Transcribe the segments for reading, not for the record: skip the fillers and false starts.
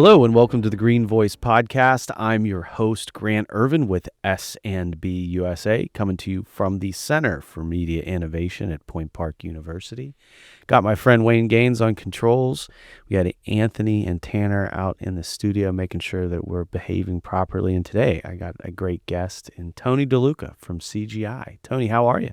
Hello and welcome to the Green Voice Podcast. I'm your host, Grant Ervin with S&B USA, coming to you from the Center for Media Innovation at Point Park University. Got my friend Wayne Gaines on controls. We had Anthony and Tanner out in the studio making sure that we're behaving properly. And today I got a great guest in Tony DeLuca from CGI. Tony, how are you?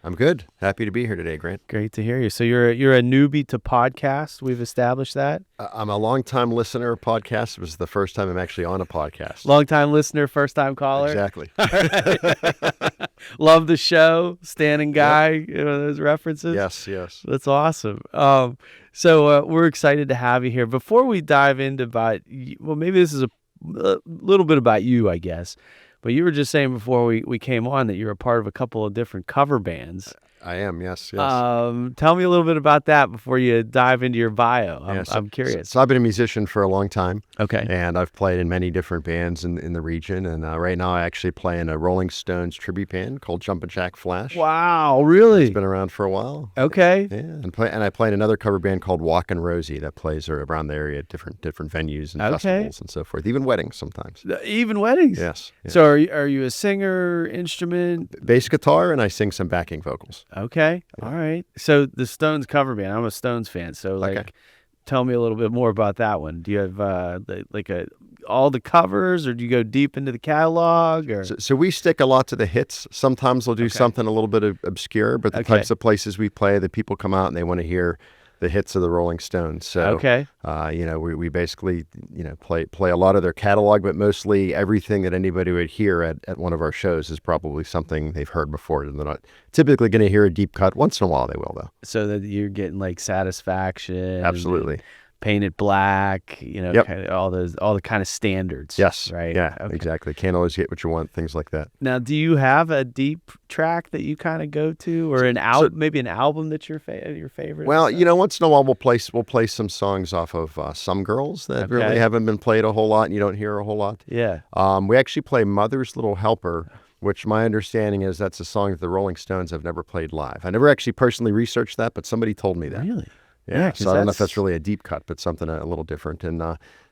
I'm good. Happy to be here today, Grant. Great to hear you. So you're a newbie to podcasts. We've established that. I'm a long-time listener of podcasts. It was the first time I'm actually on a podcast. Long-time listener, first-time caller. Exactly. Love the show. Standing guy. You know, those references. Yes. That's awesome. So we're excited to have you here. Before we dive into maybe this is a little bit about you, I guess. But you were just saying before we came on that you're a part of a couple of different cover bands. I am, yes. Tell me a little bit about that before you dive into your bio. I'm curious. So I've been a musician for a long time. Okay. And I've played in many different bands in the region. And right now I actually play in a Rolling Stones tribute band called Jumpin' Jack Flash. Wow, really? It's been around for a while. Okay. Yeah. And I play in another cover band called Walkin' Rosie that plays around the area at different venues and festivals and so forth. Even weddings sometimes. Even weddings? Yes. So are you a singer, instrument? Bass guitar, and I sing some backing vocals. Okay. Yeah. All right. So the Stones cover band, I'm a Stones fan. So tell me a little bit more about that one. Do you have all the covers, or do you go deep into the catalog? Or So we stick a lot to the hits. Sometimes we'll do something a little bit obscure, but the types of places we play, the people come out and they want to hear the hits of the Rolling Stones. So, we basically, play a lot of their catalog, but mostly everything that anybody would hear at one of our shows is probably something they've heard before. They're not typically going to hear a deep cut. Once in a while they will, though. So that you're getting like Satisfaction. Absolutely. Painted Black, kind of all the kind of standards. Yes. Right. Yeah, exactly. Can't always get what you want, things like that. Now, do you have a deep track that you kind of go to, or maybe an album that's your favorite? Well, once in a while we'll play some songs off of Some Girls that really haven't been played a whole lot and you don't hear a whole lot. Yeah. We actually play Mother's Little Helper, which my understanding is that's a song that the Rolling Stones have never played live. I never actually personally researched that, but somebody told me that. Really? Yeah, so I don't know if that's really a deep cut, but something a little different. And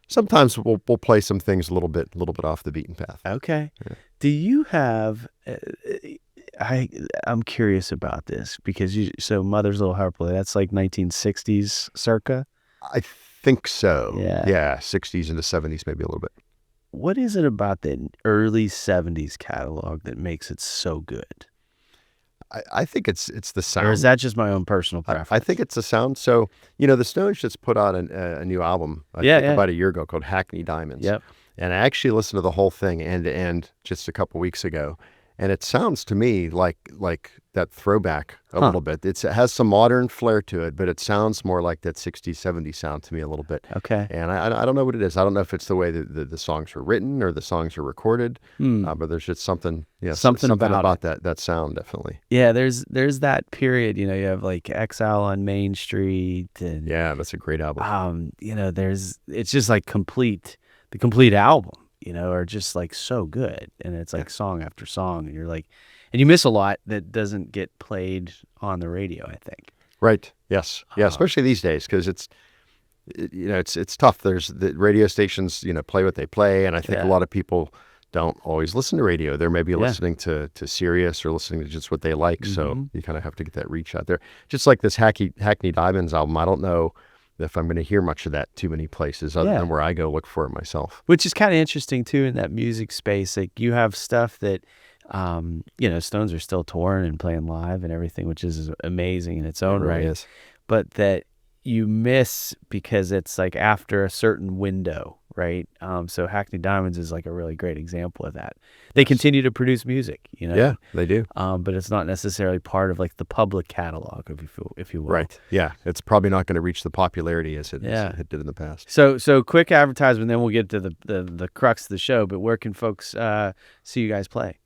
sometimes we'll play some things a little bit off the beaten path. Okay. Yeah. Do you have? I'm curious about this because so Mother's Little Helper, that's like 1960s circa. I think so. Yeah, 60s into 70s, maybe a little bit. What is it about the early 70s catalog that makes it so good? I think it's the sound. Or is that just my own personal preference? I think it's the sound. So, the Stones just put out a new album about a year ago called Hackney Diamonds. Yep. And I actually listened to the whole thing end to end just a couple weeks ago. And it sounds to me like that throwback a little bit. It has some modern flair to it, but it sounds more like that 60s, 70s sound to me a little bit. Okay. And I don't know what it is. I don't know if it's the way that the songs are written or the songs are recorded, but there's just something about that sound, definitely. Yeah, there's that period, you have like Exile on Main Street. And, yeah, that's a great album. It's just like the complete album. Are just like so good. And it's like song after song. And you're like, and you miss a lot that doesn't get played on the radio, I think. Right. Yes. Yeah. Especially these days, because it's tough. There's the radio stations, play what they play. And I think a lot of people don't always listen to radio. They're maybe listening to Sirius or listening to just what they like. Mm-hmm. So you kind of have to get that reach out there. Just like this Hackney Diamonds album, I don't know if I'm going to hear much of that too many places other than where I go look for it myself. Which is kind of interesting too in that music space. Like you have stuff that, Stones are still touring and playing live and everything, which is amazing in its own right. Is. But that you miss because it's like after a certain window, right? So Hackney Diamonds is like a really great example of that. They continue to produce music, Yeah, they do. But it's not necessarily part of like the public catalog, if you will. Right. Yeah, it's probably not going to reach the popularity as it did in the past. So quick advertisement, then we'll get to the crux of the show. But where can folks see you guys play?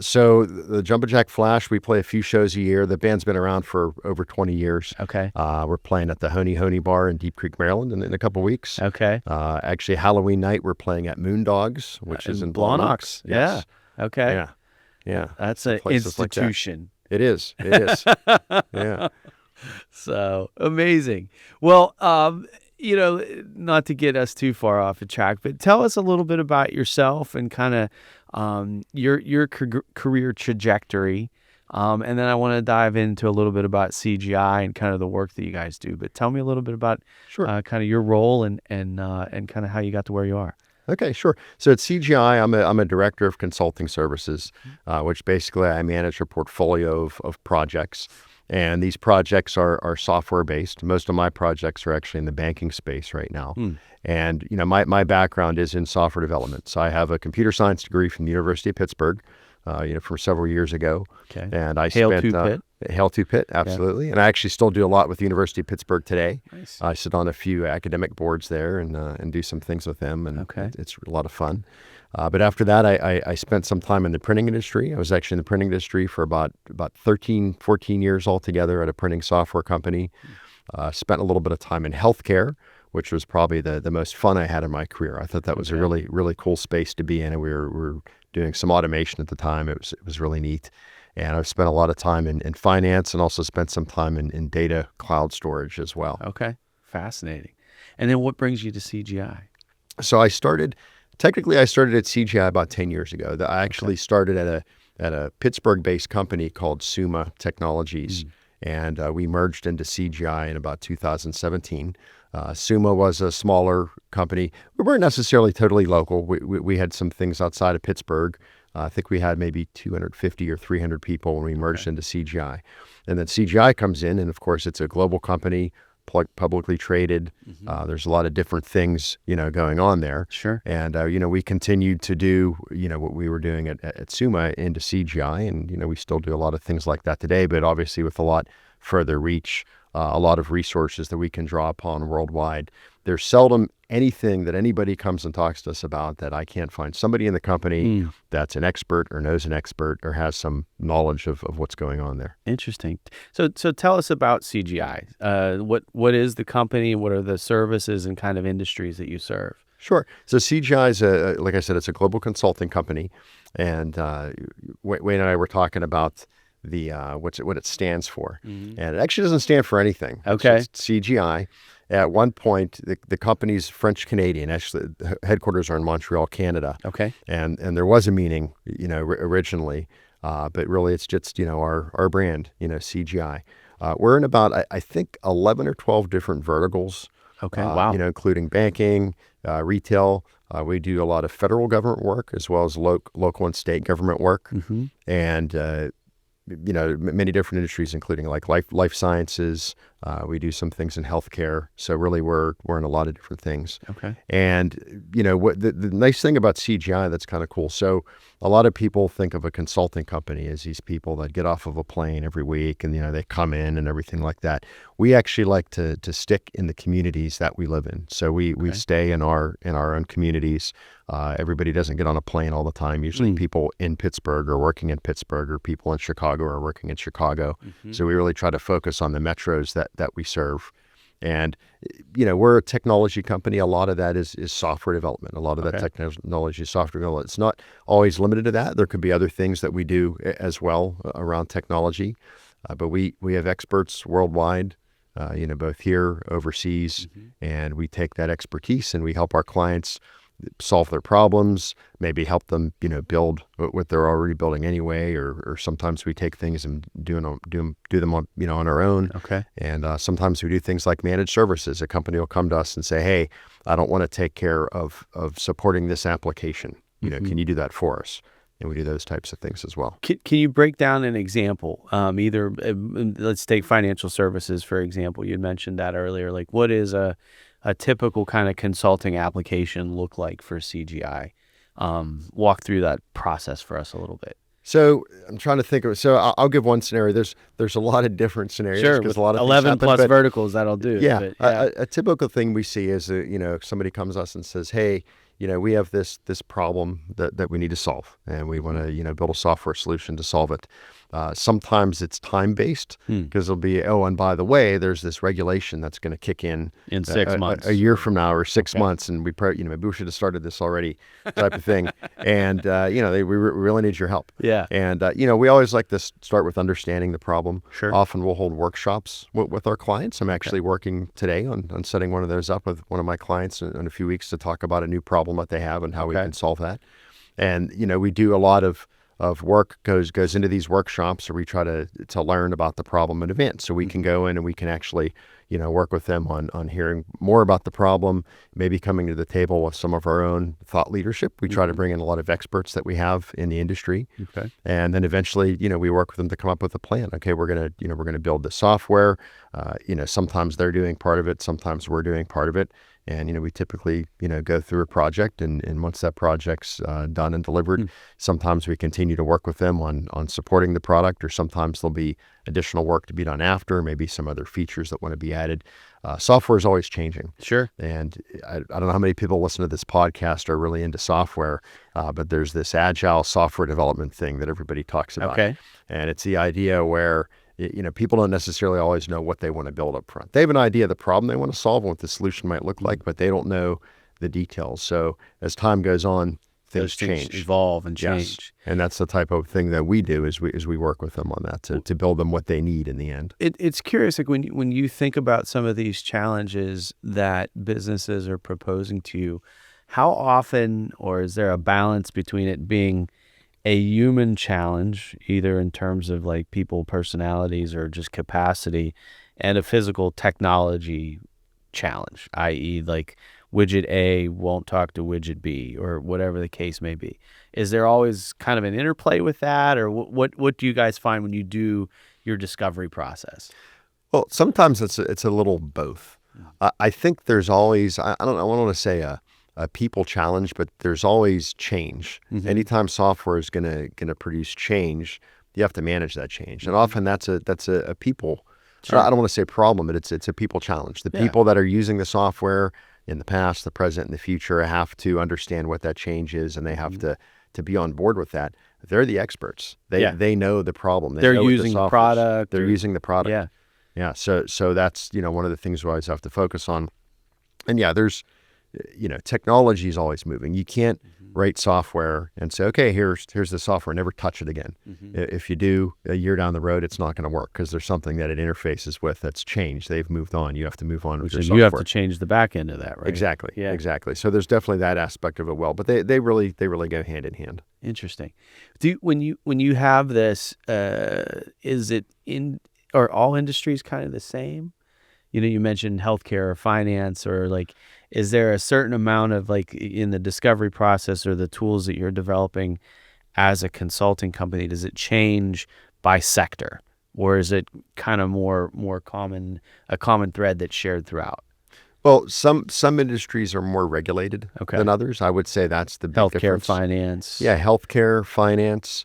So the Jumpin' Jack Flash, we play a few shows a year. The band's been around for over 20 years. Okay. We're playing at the Honey Bar in Deep Creek, Maryland in a couple weeks. Okay. Actually, Halloween night, we're playing at Moondogs, which is in Blawnox. Yes. Yeah. Okay. Yeah. That's an institution. Like it is. Yeah. So amazing. Well, not to get us too far off the track, but tell us a little bit about yourself and kind of your career trajectory. And then I want to dive into a little bit about CGI and kind of the work that you guys do. But tell me a little bit about kind of your role and kind of how you got to where you are. Okay, sure. So at CGI, I'm a director of consulting services, which basically I manage a portfolio of projects. And these projects are software based. Most of my projects are actually in the banking space right now. And my background is in software development. So I have a computer science degree from the University of Pittsburgh, from several years ago. Okay. And I Hail spent to Pitt. Hail to Pitt, absolutely. Yeah. And I actually still do a lot with the University of Pittsburgh today. Nice. I sit on a few academic boards there and do some things with them, and it's a lot of fun. But after that, I spent some time in the printing industry. I was actually in the printing industry for about 13, 14 years altogether at a printing software company. Spent a little bit of time in healthcare, which was probably the most fun I had in my career. I thought that was a really, really cool space to be in, and we were doing some automation at the time. It was really neat. And I've spent a lot of time in finance and also spent some time in data cloud storage as well. Okay, fascinating. And then what brings you to CGI? So I started at CGI about 10 years ago. I actually started at a Pittsburgh-based company called Summa Technologies, and we merged into CGI in about 2017. Summa was a smaller company. We weren't necessarily totally local. We had some things outside of Pittsburgh. I think we had maybe 250 or 300 people when we merged into CGI. And then CGI comes in, and of course, it's a global company, publicly traded. There's a lot of different things, going on there. Sure. And, we continued to do, what we were doing at Summa into CGI. And, we still do a lot of things like that today, but obviously with a lot further reach, a lot of resources that we can draw upon worldwide. There's seldom anything that anybody comes and talks to us about that I can't find somebody in the company that's an expert or knows an expert or has some knowledge of what's going on there. Interesting. So tell us about CGI. What is the company? What are the services and kind of industries that you serve? Sure. So CGI is like I said, it's a global consulting company, and Wayne and I were talking about the what it stands for, and it actually doesn't stand for anything. Okay. It's CGI. At one point, the company's French Canadian. Actually, the headquarters are in Montreal, Canada. Okay. And there was a meaning, originally, but really it's just our brand, CGI. We're in about I think 11 or 12 different verticals. Okay. Wow. Including banking, retail. We do a lot of federal government work as well as local and state government work, and many different industries, including like life sciences. We do some things in healthcare. So really, we're in a lot of different things. Okay. And what the nice thing about CGI that's kind of cool. So a lot of people think of a consulting company as these people that get off of a plane every week and they come in and everything like that. We actually like to stick in the communities that we live in. So we stay in our own communities. Everybody doesn't get on a plane all the time. Usually people in Pittsburgh are working in Pittsburgh, or people in Chicago are working in Chicago. So we really try to focus on the metros that we serve. And, we're a technology company. A lot of that is software development. A lot of that technology is software development. It's not always limited to that. There could be other things that we do as well around technology. But we have experts worldwide, both here, overseas, and we take that expertise and we help our clients solve their problems, maybe help them, build what they're already building anyway, or sometimes we take things and do them on, on our own. Okay. And sometimes we do things like managed services. A company will come to us and say, "Hey, I don't want to take care of supporting this application. Can you do that for us?" And we do those types of things as well. Can you break down an example? Either let's take financial services, for example. You mentioned that earlier. Like, what is a typical kind of consulting application look like for CGI? Walk through that process for us a little bit. So I'm trying to think of. So I'll give one scenario. There's a lot of different scenarios. Sure, because a lot of 11 plus verticals that'll do. Yeah, a typical thing we see is somebody comes to us and says, "Hey, we have this problem that we need to solve, and we want to build a software solution to solve it." Sometimes it's time-based because it'll be, oh, and by the way, there's this regulation that's going to kick in 6 months, a year from now, or 6 months, and maybe we should have started this already, type of thing. And we really need your help. Yeah. And we always like to start with understanding the problem. Sure. Often we'll hold workshops with our clients. I'm actually working today on setting one of those up with one of my clients in a few weeks to talk about a new problem that they have and how we can solve that. And we do a lot of work goes into these workshops, or we try to learn about the problem in advance, so we can go in and we can actually work with them on hearing more about the problem, maybe coming to the table with some of our own thought leadership. We try to bring in a lot of experts that we have in the industry, and then eventually we work with them to come up with a plan. Okay, we're gonna build the software. Sometimes they're doing part of it, sometimes we're doing part of it. And, we typically, go through a project, and once that project's done and delivered, sometimes we continue to work with them on supporting the product, or sometimes there'll be additional work to be done after, maybe some other features that want to be added. Software is always changing. Sure. And I don't know how many people listen to this podcast are really into software, but there's this agile software development thing that everybody talks about. Okay. And it's the idea where people don't necessarily always know what they want to build up front. They have an idea of the problem they want to solve and what the solution might look like, but they don't know the details. So as time goes on, things change, evolve, and change. Yes. And that's the type of thing that we do is we work with them on that to build them what they need in the end. It's curious, like when you think about some of these challenges that businesses are proposing to you, how often, or is there a balance between it being a human challenge, either in terms of like people personalities or just capacity, and a physical technology challenge, i.e. like widget A won't talk to widget B, or whatever the case may be? Is there always kind of an interplay with that, or what do you guys find when you do your discovery process? Well, sometimes it's a little both. I think there's always, I don't want to say a people challenge, but there's always change. Anytime software is gonna produce change, you have to manage that change, and often that's a people. Sure. I don't want to say problem, but it's a people challenge. The people that are using the software in the past, the present, and the future have to understand what that change is, and they have to be on board with that. They're the experts. They know the problem. They're using the product. They're using the product. Yeah. So that's one of the things we always have to focus on. And there's technology is always moving. You can't write software and say, okay, here's the software, never touch it again. If you do, a year down the road, it's not going to work because there's something that it interfaces with that's changed. They've moved on. You have to move on with your software. You have to change the back end of that, right? Exactly. Yeah. Exactly. So there's definitely that aspect of it. Well, but they really go hand in hand. Interesting. When you have this, is it are all industries kind of the same? You mentioned healthcare or finance, or like, is there a certain amount of like in the discovery process or the tools that you're developing as a consulting company, does it change by sector, or is it kind of more common, a common thread that's shared throughout? Well, some industries are more regulated than others. I would say that's the big difference. Finance. Yeah, healthcare, finance.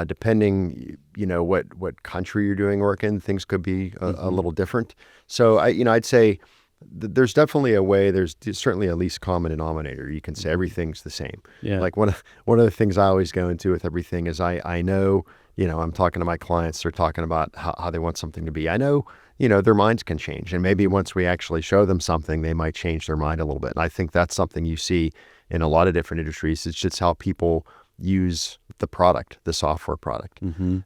Depending, what country you're doing work in, things could be a little different. So I'd say there's definitely a way. There's certainly a least common denominator. You can say everything's the same. Yeah. Like one of the things I always go into with everything is I know, I'm talking to my clients. They're talking about how they want something to be. I know, their minds can change, and maybe once we actually show them something, they might change their mind a little bit. And I think that's something you see in a lot of different industries. It's just how people use the product, the software product.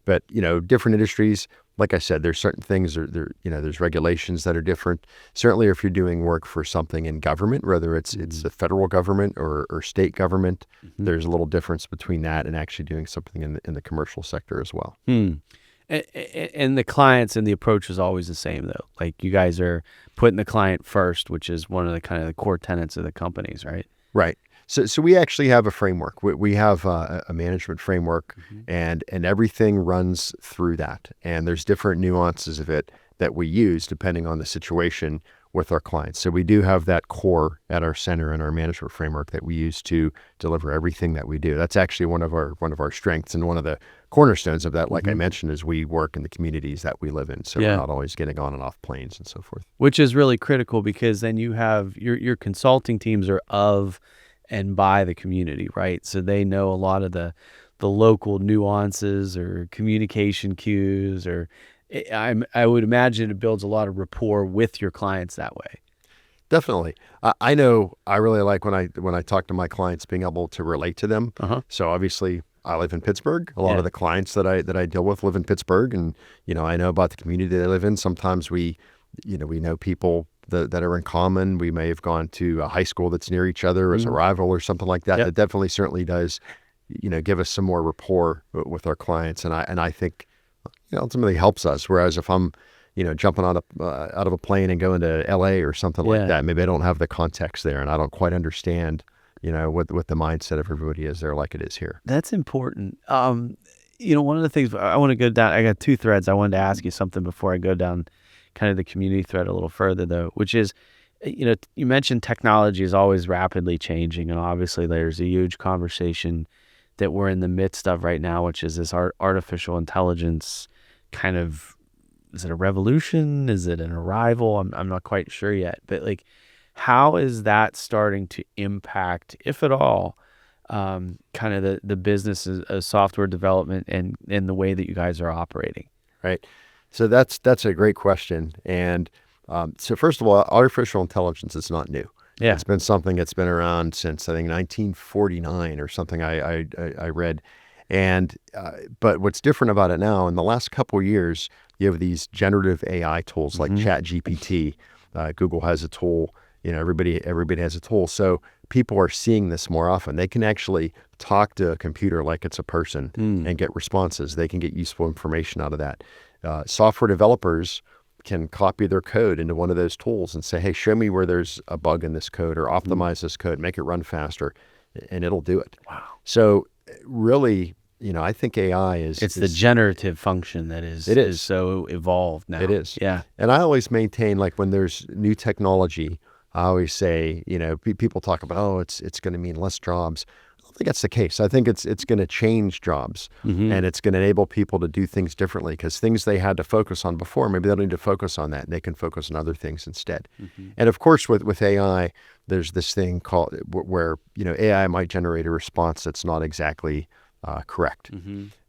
But, different industries, like I said, there's certain things, there's regulations that are different. Certainly if you're doing work for something in government, whether it's the federal government or state government, there's a little difference between that and actually doing something in the commercial sector as well. And the clients and the approach is always the same, though. Like, you guys are putting the client first, which is one of the kind of the core tenets of the companies, right? Right. So we actually have a framework. We have a management framework, and everything runs through that. And there's different nuances of it that we use depending on the situation with our clients. So we do have that core at our center in our management framework that we use to deliver everything that we do. That's actually one of our strengths, and one of the cornerstones of that, like I mentioned, is we work in the communities that we live in. So we're not always getting on and off planes and so forth. Which is really critical, because then you have your consulting teams are of and by the community, right? So they know a lot of the the local nuances or communication cues, or I would imagine it builds a lot of rapport with your clients that way. Definitely. I know I really like when I talk to my clients being able to relate to them. So obviously I live in Pittsburgh. A lot of the clients that I deal with live in Pittsburgh, and I know about the community they live in. Sometimes we know people that are in common. We may have gone to a high school that's near each other as a rival or something like that. That definitely certainly does give us some more rapport with our clients, and I think ultimately helps us. Whereas if I'm jumping out of a plane and going to LA or something like that, maybe I don't have the context there and I don't quite understand what the mindset of everybody is there like it is here. That's important. One of the things I want to go down, I got two threads. I wanted to ask you something before I go down kind of the community thread a little further, though, which is, you mentioned technology is always rapidly changing, and obviously there's a huge conversation that we're in the midst of right now, which is this artificial intelligence kind of, is it a revolution? Is it an arrival? I'm not quite sure yet, but like, how is that starting to impact, if at all, kind of the business of software development and the way that you guys are operating? Right. So that's a great question. And so first of all, artificial intelligence is not new. Yeah. It's been something that's been around since, I think, 1949 or something I read. And but what's different about it now, in the last couple of years, you have these generative AI tools like ChatGPT. Google has a tool. Everybody has a tool. So people are seeing this more often. They can actually talk to a computer like it's a person and get responses. They can get useful information out of that. Software developers can copy their code into one of those tools and say, hey, show me where there's a bug in this code, or optimize this code, make it run faster, and it'll do it. Wow. So really, I think AI it's the generative function that is so evolved now. It is. Yeah. And I always maintain, like, when there's new technology, I always say, people talk about, oh, it's going to mean less jobs. I don't think that's the case. I think it's going to change jobs, and it's going to enable people to do things differently, because things they had to focus on before, maybe they don't need to focus on that, and they can focus on other things instead. And of course, with AI, there's this thing called where AI might generate a response that's not exactly correct.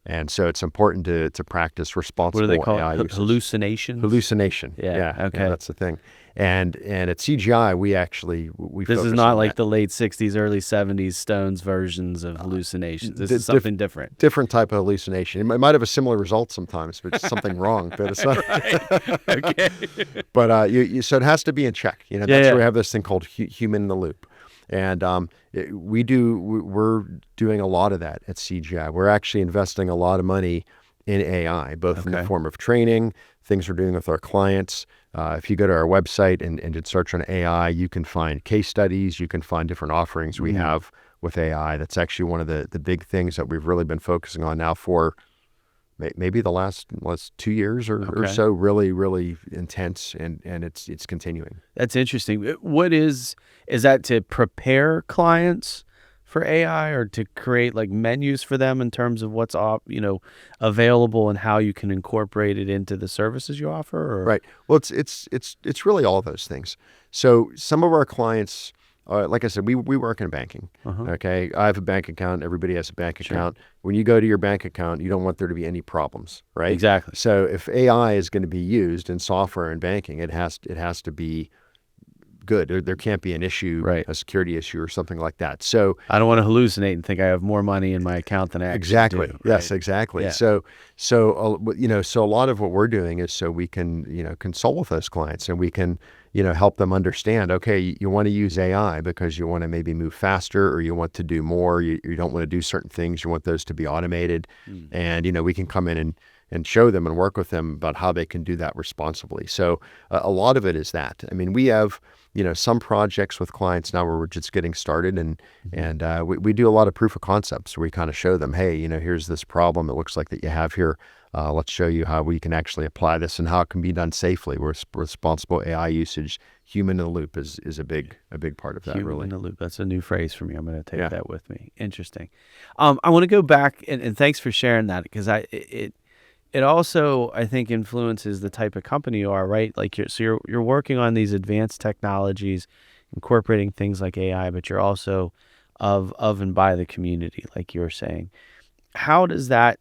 And so it's important to practice responsible AI. What do they call AI it? Hallucination? Hallucination. Yeah. Okay. Yeah, that's the thing. And at CGI, we this is not like the late 60s, early 70s Stones versions of hallucinations. This is something different. Different type of hallucination. It might have a similar result sometimes, but it's something wrong. But it's not. Okay. But so it has to be in check. That's where we have this thing called human in the loop. And we're doing a lot of that at CGI. We're actually investing a lot of money in AI, both in the form of training, things we're doing with our clients. If you go to our website and search on AI, you can find case studies, you can find different offerings we have with AI. That's actually one of the big things that we've really been focusing on now for maybe the last 2 years or so. Really, really intense, and it's continuing. That's interesting. What is that to prepare clients for AI, or to create like menus for them in terms of what's available and how you can incorporate it into the services you offer? Or? Right. Well, it's really all of those things. So some of our clients, like I said, we work in banking. Okay, I have a bank account. Everybody has a bank account. When you go to your bank account, you don't want there to be any problems, right? Exactly. So if AI is going to be used in software and banking, it has to be good. There can't be an issue, right, a security issue or something like that. So I don't want to hallucinate and think I have more money in my account than I actually do. Right? Yes, exactly. Yeah. So a lot of what we're doing is so we can consult with those clients, and we can help them understand, okay, you want to use AI because you want to maybe move faster, or you want to do more. You don't want to do certain things. You want those to be automated. And we can come in and show them and work with them about how they can do that responsibly. So a lot of it is that. I mean, we have some projects with clients now where we're just getting started, and we do a lot of proof of concepts where we kind of show them, hey, here's this problem it looks like that you have here. Let's show you how we can actually apply this and how it can be done safely. With responsible AI usage, human in the loop is a big part of that. Human really. in the loop. That's a new phrase for me. I'm going to take that with me. Interesting. I want to go back and thanks for sharing that, because it also, I think, influences the type of company you are, right? Like you're working on these advanced technologies, incorporating things like AI, but you're also of and by the community, like you were saying. how does that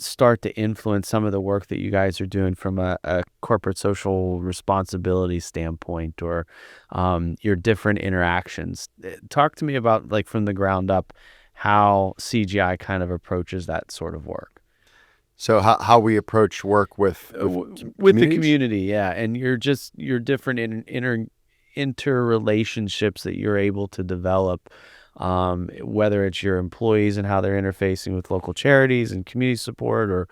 start to influence some of the work that you guys are doing from a corporate social responsibility standpoint, or your different interactions? Talk to me about, like, from the ground up, how CGI kind of approaches that sort of work. So how we approach work with With the community, yeah, and your different interrelationships that you're able to develop, whether it's your employees and how they're interfacing with local charities and community support, or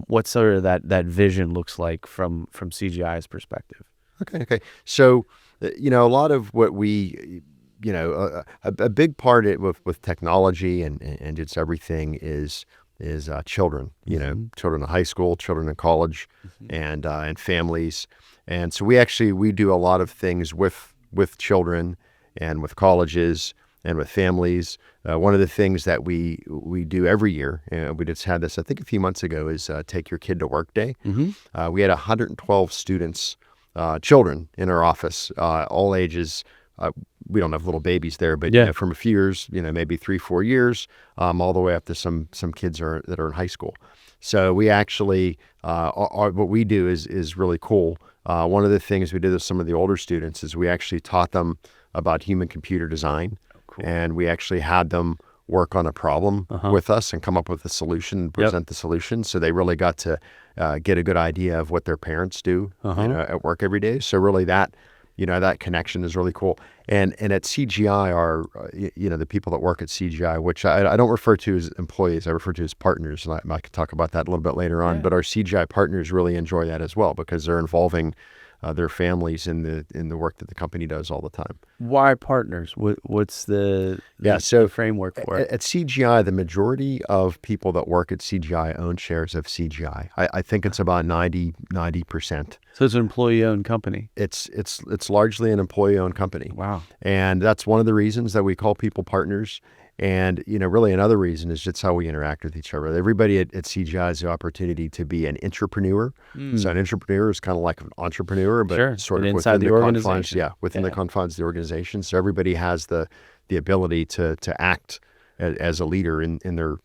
what sort of that vision looks like from CGI's perspective. Okay. So, a lot of what we, a big part with technology and it's everything is children, children in high school, children in college, and families. And so we do a lot of things with children and with colleges and with families. One of the things that we do every year, we just had this, I think, a few months ago, is Take Your Kid to Work Day. We had 112 students, children in our office, all ages. We don't have little babies there, but from a few years, maybe 3-4 years, all the way up to some kids that are in high school. So we actually, what we do is really cool. One of the things we did with some of the older students is we actually taught them about human-computer design. Cool. And we actually had them work on a problem with us and come up with a solution and present the solution. So they really got to get a good idea of what their parents do at work every day. So really that connection is really cool. And at CGI, the people that work at CGI, which I don't refer to as employees, I refer to as partners. And I could talk about that a little bit later on. But our CGI partners really enjoy that as well, because they're involving their families in the work that the company does all the time. Why partners? What's the framework for it? At CGI, the majority of people that work at CGI own shares of CGI. I think it's about 90%. So it's an employee-owned company. It's largely an employee-owned company. Wow. And that's one of the reasons that we call people partners. And, really another reason is just how we interact with each other. Everybody at CGI has the opportunity to be an entrepreneur. So an entrepreneur is kind of like an entrepreneur, but sort of inside within the confines, within the confines of the organization. So everybody has the ability to act as a leader in their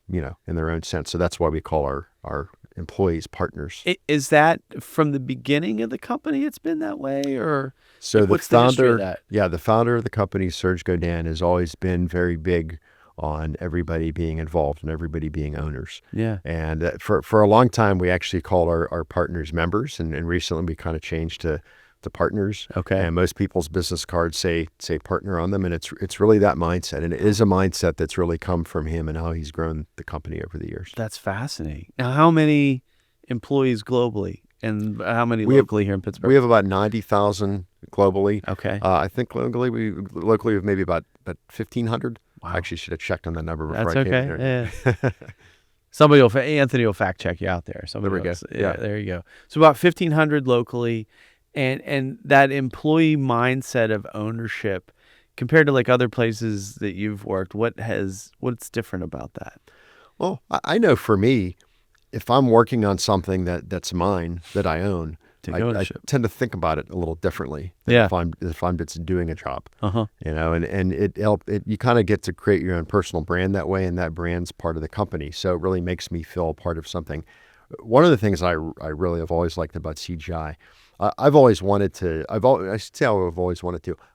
own sense. So that's why we call our employees partners. Is that from the beginning of the company it's been that way, or so what's the history of that? The founder of the company, Serge Godin, has always been very big on everybody being involved and everybody being owners. Yeah. And for a long time, we actually called our partners members, and recently we kind of changed to partners. Okay. And most people's business cards say partner on them, and it's really that mindset, and it is a mindset that's really come from him and how he's grown the company over the years. That's fascinating. Now, how many employees globally, and how many locally here in Pittsburgh? We have about 90,000 globally. Okay. I think locally we have maybe about 1,500. Wow. I actually should have checked on that number before I came here. Yeah. Anthony will fact check you out there. There we go. Yeah, there you go. So about 1,500 locally, and that employee mindset of ownership compared to like other places that you've worked, what's different about that? Well, I know for me, if I'm working on something that's mine, that I own, I tend to think about it a little differently than if I'm just doing a job. And you kind of get to create your own personal brand that way, and that brand's part of the company. So it really makes me feel part of something. One of the things I really have always liked about CGI, I've always wanted to. I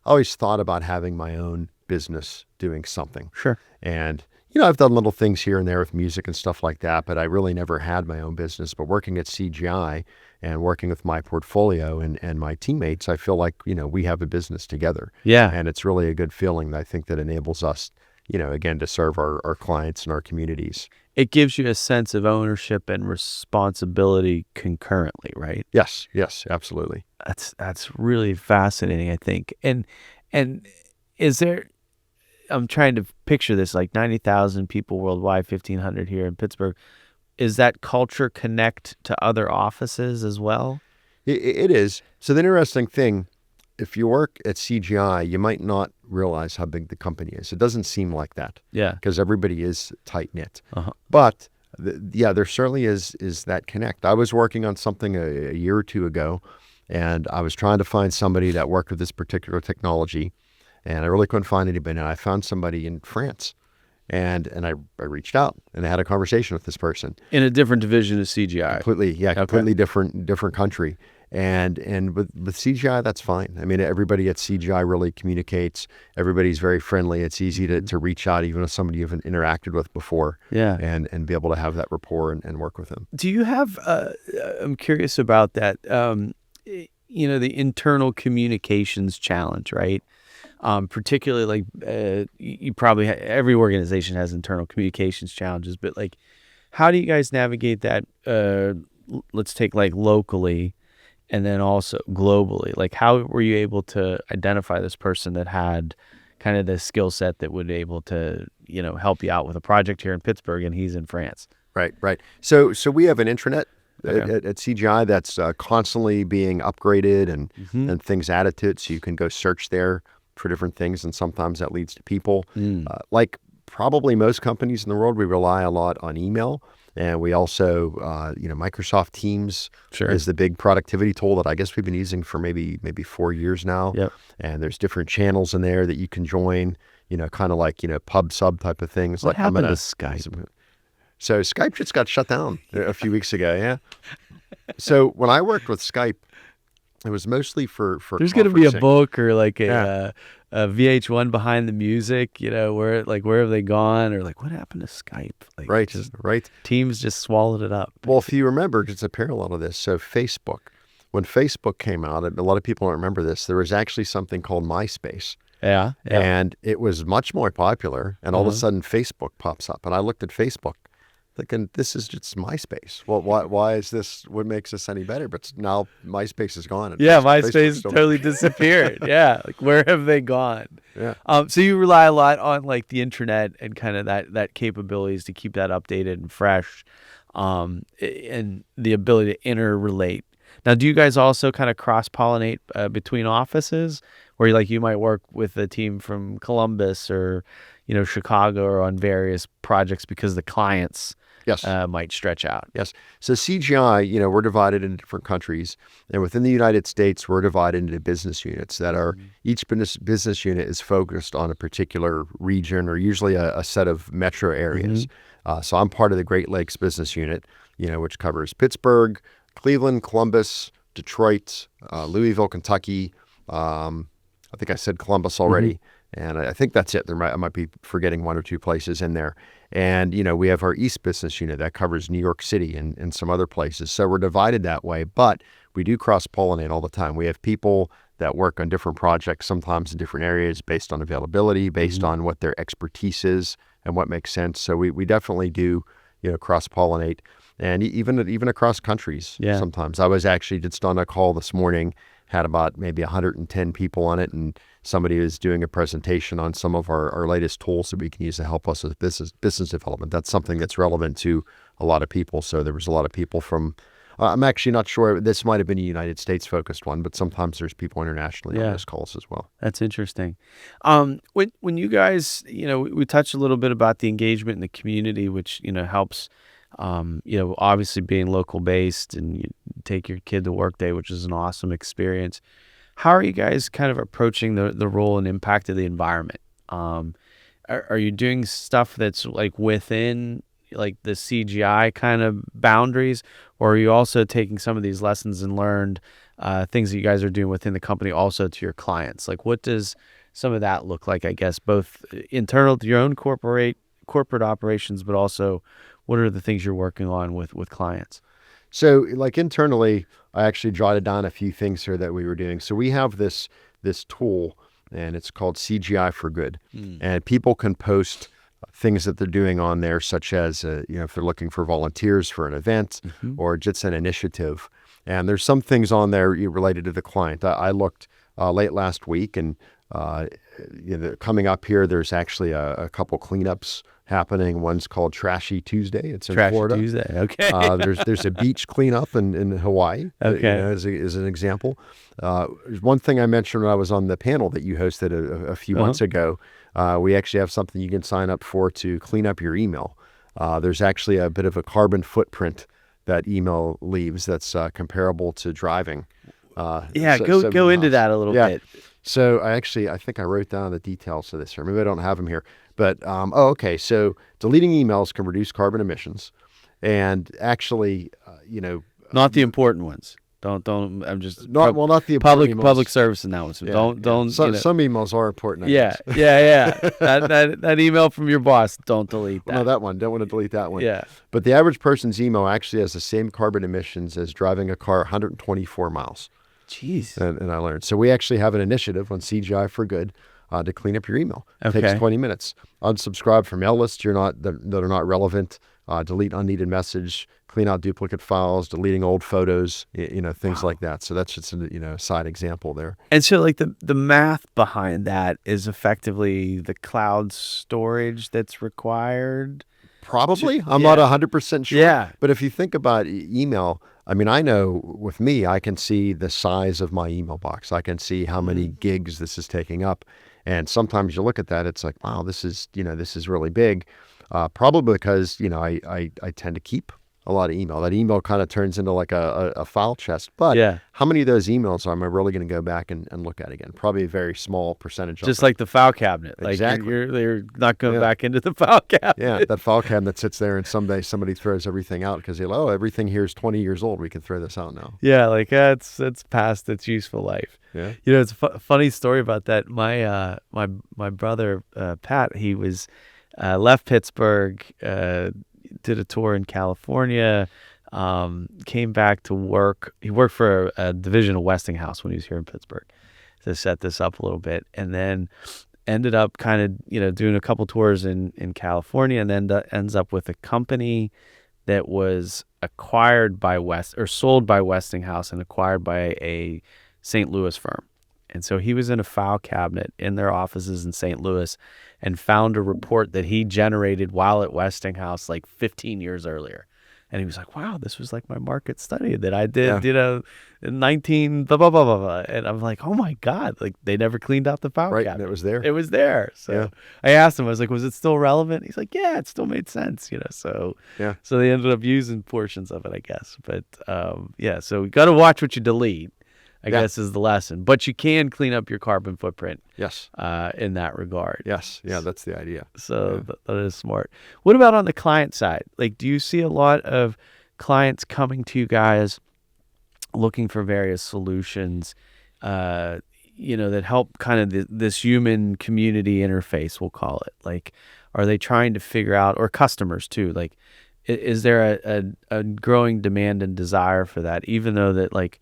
always thought about having my own business doing something. Sure. And I've done little things here and there with music and stuff like that, but I really never had my own business. But working at CGI and working with my portfolio and my teammates, I feel like, we have a business together. Yeah. And it's really a good feeling, I think, that enables us, again, to serve our clients and our communities. It gives you a sense of ownership and responsibility concurrently, right? Yes, absolutely. That's really fascinating, I think. And is there, I'm trying to picture this, like 90,000 people worldwide, 1,500 here in Pittsburgh. Is that culture connect to other offices as well? It is. So the interesting thing, if you work at CGI, you might not realize how big the company is. It doesn't seem like that. Yeah. Because everybody is tight-knit. But there certainly is that connect. I was working on something a year or two ago, and I was trying to find somebody that worked with this particular technology, and I really couldn't find anybody. And I found somebody in France. And I reached out and I had a conversation with this person. In a different division of CGI. Completely different country. And with CGI, that's fine. I mean, everybody at CGI really communicates. Everybody's very friendly. It's easy to reach out, even if somebody you haven't interacted with before. Yeah. And be able to have that rapport and work with them. Do you have, I'm curious about that, the internal communications challenge, right? Particularly you probably, every organization has internal communications challenges, but like, how do you guys navigate that? Let's take like locally and then also globally. Like, how were you able to identify this person that had kind of the skill set that would be able to, help you out with a project here in Pittsburgh and he's in France? Right. So we have an intranet at CGI that's constantly being upgraded and things added to it. So you can go search there for different things, and sometimes that leads to people. Like probably most companies in the world, we rely a lot on email, and we also, Microsoft Teams is the big productivity tool that I guess we've been using for maybe 4 years now. Yep. And there's different channels in there that you can join, kind of like pub sub type of things. What happened to Skype? So Skype just got shut down a few weeks ago. Yeah. So when I worked with Skype, it was mostly for there's going to be a book or like a VH1 behind the music, where have they gone, or like what happened to Skype? Like, right. Teams just swallowed it up. Well, if you remember, it's a parallel to this. So Facebook, when Facebook came out, a lot of people don't remember this. There was actually something called MySpace. Yeah. And it was much more popular. And all of a sudden, Facebook pops up, and I looked at Facebook, thinking, this is just MySpace. Well, why is this? What makes this any better? But now MySpace is gone. And MySpace totally disappeared. Yeah, like where have they gone? Yeah. So you rely a lot on like the internet and kind of that capabilities to keep that updated and fresh, and the ability to interrelate. Now, do you guys also kind of cross-pollinate between offices, where you might work with a team from Columbus or Chicago or on various projects because the clients might stretch out? Yes. So CGI, we're divided into different countries, and within the United States, we're divided into business units that are, each business unit is focused on a particular region or usually a set of metro areas. So I'm part of the Great Lakes business unit, which covers Pittsburgh, Cleveland, Columbus, Detroit, Louisville, Kentucky. I think I said Columbus already. And I think that's it. I might be forgetting one or two places in there. And, we have our East business unit that covers New York City and some other places. So we're divided that way, but we do cross-pollinate all the time. We have people that work on different projects, sometimes in different areas based on availability, based on what their expertise is and what makes sense. So we definitely do, cross-pollinate, and even across countries sometimes. I was actually just on a call this morning, had about maybe 110 people on it, and somebody is doing a presentation on some of our latest tools that we can use to help us with business development. That's something that's relevant to a lot of people. So there was a lot of people from, I'm actually not sure, this might have been a United States focused one, but sometimes there's people internationally on those calls as well. That's interesting. When you guys, we touched a little bit about the engagement in the community, which, helps, obviously being local based, and you take your kid to work day, which is an awesome experience. How are you guys kind of approaching the role and impact of the environment? Are you doing stuff that's like within like the CGI kind of boundaries, or are you also taking some of these lessons and learned things that you guys are doing within the company also to your clients? Like, what does some of that look like, I guess, both internal to your own corporate operations, but also what are the things you're working on with clients? So like internally, I actually jotted down a few things here that we were doing. So we have this tool, and it's called CGI for Good. And people can post things that they're doing on there, such as, if they're looking for volunteers for an event or just an initiative. And there's some things on there related to the client. I looked late last week, and coming up here, there's actually a couple cleanups happening. One's called Trashy Tuesday. It's in Florida. Tuesday, okay. There's a beach cleanup in Hawaii. Okay, as an example. One thing I mentioned when I was on the panel that you hosted a few months ago. We actually have something you can sign up for to clean up your email. There's actually a bit of a carbon footprint that email leaves that's comparable to driving. Go into that a little bit. So I think I wrote down the details of this here. Maybe I don't have them here, but okay. So deleting emails can reduce carbon emissions, and actually, not the important ones. Don't. I'm just not the important public service announcement. Don't. Some emails are important. Yeah. That email from your boss. Don't delete that. Well, no, that one. Don't want to delete that one. Yeah. But the average person's email actually has the same carbon emissions as driving a car 124 miles. Jeez. And I learned. So we actually have an initiative on CGI for Good to clean up your email. It takes 20 minutes. Unsubscribe from mail lists that are not relevant. Delete unneeded message. Clean out duplicate files. Deleting old photos. Things like that. So that's just a side example there. And so like the math behind that is effectively the cloud storage that's required. Probably. I'm not 100% sure. Yeah. But if you think about email, I mean, I know with me, I can see the size of my email box. I can see how many gigs this is taking up. And sometimes you look at that, it's like, wow, this is really big. Probably because, I tend to keep a lot of email. That email kind of turns into like a file chest. But how many of those emails am I really going to go back and look at again? Probably a very small percentage. Just like the file cabinet. Exactly. Like you're not going back into the file cabinet. Yeah, that file cabinet sits there and someday somebody throws everything out because everything here is 20 years old. We can throw this out now. Yeah, like it's past its useful life. Yeah. It's a funny story about that. My brother, Pat, he was left Pittsburgh, did a tour in California, came back to work. He worked for a division of Westinghouse when he was here in Pittsburgh to set this up a little bit, and then ended up kind of doing a couple tours in California, and then ends up with a company that was acquired by sold by Westinghouse and acquired by a St. Louis firm. And so he was in a file cabinet in their offices in St. Louis and found a report that he generated while at Westinghouse like 15 years earlier. And he was like, wow, this was like my market study that I did, in 19, blah, blah, blah, blah, blah. And I'm like, oh my God, like they never cleaned out the file cabinet. And it was there. It was there. So I asked him, I was like, was it still relevant? He's like, yeah, it still made sense, so they ended up using portions of it, I guess. But so we got to watch what you delete. I guess is the lesson, but you can clean up your carbon footprint. Yes. In that regard. Yes. Yeah, that's the idea. So that is smart. What about on the client side? Like, do you see a lot of clients coming to you guys looking for various solutions, that help kind of this human community interface, we'll call it? Like, are they trying to figure out, or customers too, like, is there a growing demand and desire for that, even though that like,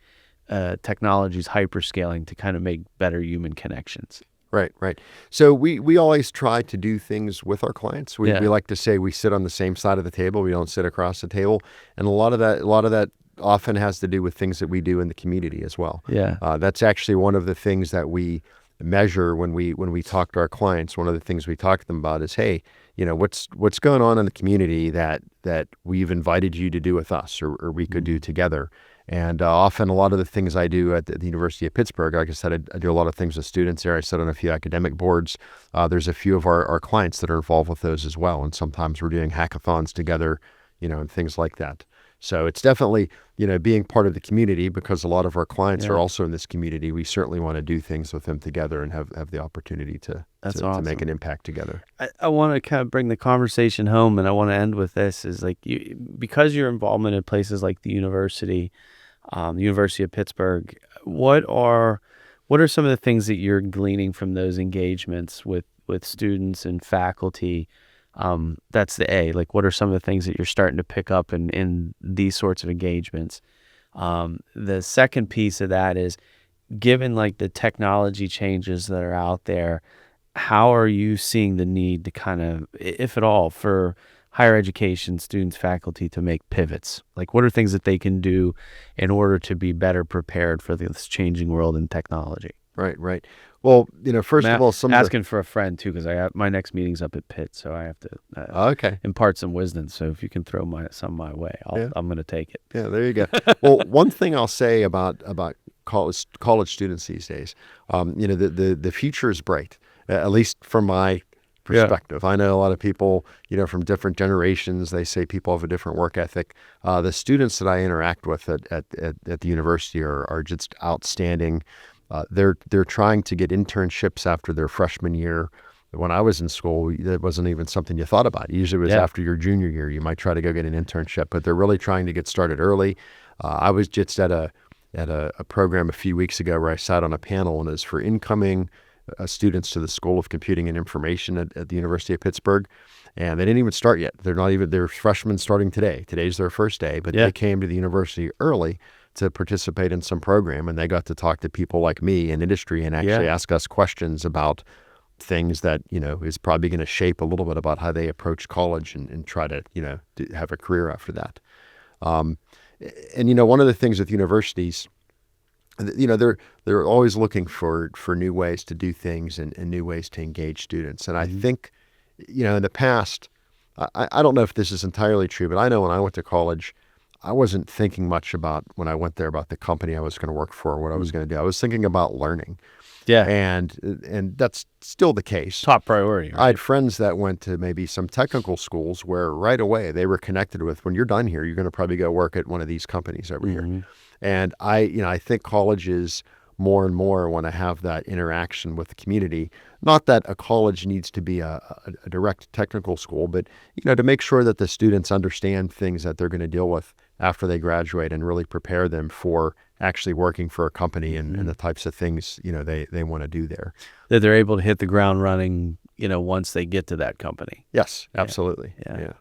technology is hyperscaling to kind of make better human connections? Right. So we always try to do things with our clients. We like to say we sit on the same side of the table. We don't sit across the table. And a lot of that often has to do with things that we do in the community as well. Yeah. That's actually one of the things that we measure when we talk to our clients. One of the things we talk to them about is, hey, what's going on in the community that we've invited you to do with us, or we could do together. And often a lot of the things I do at the University of Pittsburgh, like I said, I do a lot of things with students there. I sit on a few academic boards. There's a few of our clients that are involved with those as well. And sometimes we're doing hackathons together, and things like that. So it's definitely, being part of the community, because a lot of our clients are also in this community. We certainly want to do things with them together and have the opportunity to make an impact together. I want to kind of bring the conversation home, and I want to end with this, is like, because your involvement in places like the University of Pittsburgh, what are some of the things that you're gleaning from those engagements with students and faculty? That's the A. Like, what are some of the things that you're starting to pick up in these sorts of engagements? The second piece of that is, given like the technology changes that are out there, how are you seeing the need to kind of, if at all, for higher education students, faculty to make pivots? Like, what are things that they can do in order to be better prepared for this changing world in technology? Right. Well, first of all, asking for a friend too, because my next meeting's up at Pitt, so I have to impart some wisdom. So if you can throw some my way, I'm going to take it. Yeah, there you go. Well, one thing I'll say about college students these days, the future is bright, at least from my perspective. I know a lot of people, from different generations, they say people have a different work ethic. The students that I interact with at the university are just outstanding. they're trying to get internships after their freshman year. When I was in school, that wasn't even something you thought about. Usually it was after your junior year. You might try to go get an internship, but they're really trying to get started early. I was just at a program a few weeks ago where I sat on a panel, and it's for incoming students to the School of Computing and Information at the University of Pittsburgh. And they didn't even start yet. They're freshmen starting today. Today's their first day, but they came to the university early to participate in some program, and they got to talk to people like me in industry and actually ask us questions about things that, is probably going to shape a little bit about how they approach college and try to, have a career after that. And, one of the things with universities, they're always looking for new ways to do things and new ways to engage students. And I think, in the past, I don't know if this is entirely true, but I know when I went to college, I wasn't thinking much about, when I went there, about the company I was going to work for or what I was going to do. I was thinking about learning. Yeah. And that's still the case. Top priority. Right? I had friends that went to maybe some technical schools where right away they were connected with, when you're done here, you're going to probably go work at one of these companies over here. And I think colleges more and more want to have that interaction with the community. Not that a college needs to be a direct technical school, but, to make sure that the students understand things that they're going to deal with after they graduate and really prepare them for actually working for a company and the types of things, they want to do there. That they're able to hit the ground running, once they get to that company. Yes, absolutely. Yeah.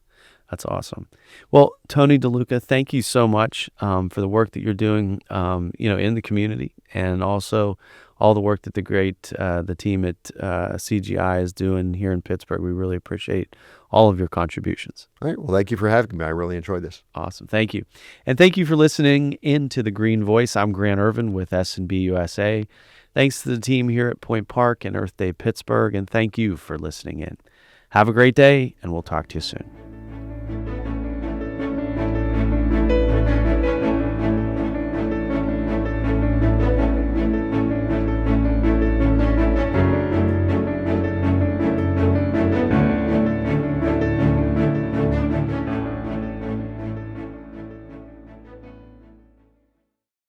That's awesome. Well, Tony DeLuca, thank you so much for the work that you're doing, in the community, and also all the work that the team at CGI is doing here in Pittsburgh. We really appreciate all of your contributions. All right. Well, thank you for having me. I really enjoyed this. Awesome. Thank you. And thank you for listening into The Green Voice. I'm Grant Ervin with S&B USA. Thanks to the team here at Point Park and Earth Day Pittsburgh, and thank you for listening in. Have a great day, and we'll talk to you soon.